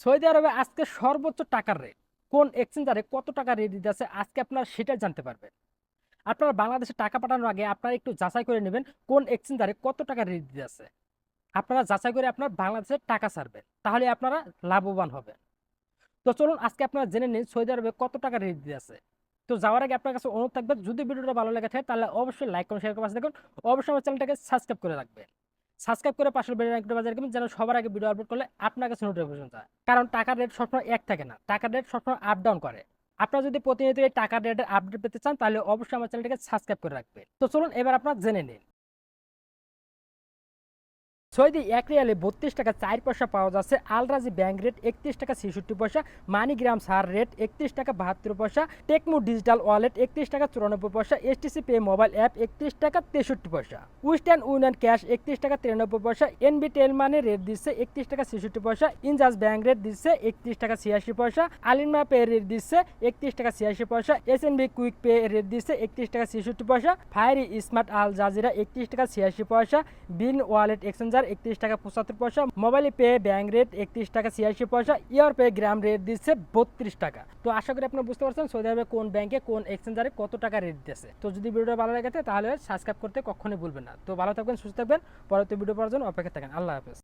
Saudi আরবে আজকে সর্বোচ্চ টাকার রেট কোন এক্সচেঞ্জারে কত টাকা রেট দিতেছে আজকে আপনারা সেটা জানতে পারবেন। আপনারা বাংলাদেশে টাকা পাঠানোর আগে আপনারা একটু যাচাই করে নেবেন কোন এক্সচেঞ্জারে কত টাকা রেট দিতেছে। আপনারা যাচাই করে আপনার বাংলাদেশে টাকা ছাড়বেন, তাহলে আপনারা লাভবান হবেন। তো চলুন আজকে আপনারা জেনে নিন সৌদি আরবে কত টাকা রেট দিতেছে। তো যাওয়ার আগে আপনার কাছে অনুরোধ থাকবে, যদি ভিডিওটা ভালো লেগে থাকে তাহলে অবশ্যই লাইক করুন, শেয়ার করে পাশে দেখুন। অবশ্যই আমার চ্যানেলটাকে সাবস্ক্রাইব করে রাখবেন। সাবস্ক্রাইব করে পাশের বেল আইকনটা বাজিয়ে রাখবেন যেন সবার আগে ভিডিও আপলোড করলে আপনার কাছে নোটিফিকেশন যায়। কারণ টাকার রেট সবসময় এক থাকে না, টাকার রেট সবসময় আপ ডাউন করে। আপনারা যদি প্রতিনিয়ত এই টাকার রেটের আপডেট পেতে চান তাহলে অবশ্যই আমার চ্যানেলটাকে সাবস্ক্রাইব করে রাখবেন। তো চলুন এবার আপনারা জেনে নিন। সৌদি এক রিয়ালে 32 টাকা 4 পয়সা পাওয়া যাচ্ছে। আলরাজি ব্যাংক রেট 31 টাকা 66 পয়সা। মানিগ্রাম সার রেট 31 টাকা 72 পয়সা। টেকমো ডিজিটাল ওয়ালেট 31 টাকা 94 পয়সা। এসটিসি পে মোবাইল অ্যাপ 31 টাকা 63 পয়সা। ওয়েস্টার্ন ইউনিয়ন ক্যাশ 31 টাকা 93 পয়সা। এনবি টেল মানি রেট দিচ্ছে 31 টাকা 66 পয়সা। ইনজাস ব্যাংক রেট দিচ্ছে 31 টাকা 86 পয়সা। আলিমা পে রেট দিচ্ছে 31 টাকা 86 পয়সা। এসএনবি কুইক পে রেট দিচ্ছে 31 টাকা 66 পয়সা। ফায়ারি স্মার্ট আল জাজিরা 31 টাকা 86 পয়সা। বিন ওয়ালেট এক্সচেঞ্জার 31 টাকা 75 পয়সা। মোবাইল পে ব্যাংক রেট 31 টাকা 86 পয়সা। ইয়ার পে গ্রাম রেট দিচ্ছে 32 টাকা। তো আশা করি আপনারা বুঝতে পারছেন সৌদি আরবে কোন ব্যাংকে কোন এক্সচেঞ্জারে কত টাকা রেট দিচ্ছে। তো যদি ভিডিওটা ভালো লাগে থাকে তাহলে সাবস্ক্রাইব করতে কখনোই ভুলবেন না। তো ভালো থাকবেন, সুস্থ থাকবেন, পরবর্তী ভিডিও পাওয়ার জন্য অপেক্ষা থাকেন। আল্লাহ হাফেজ।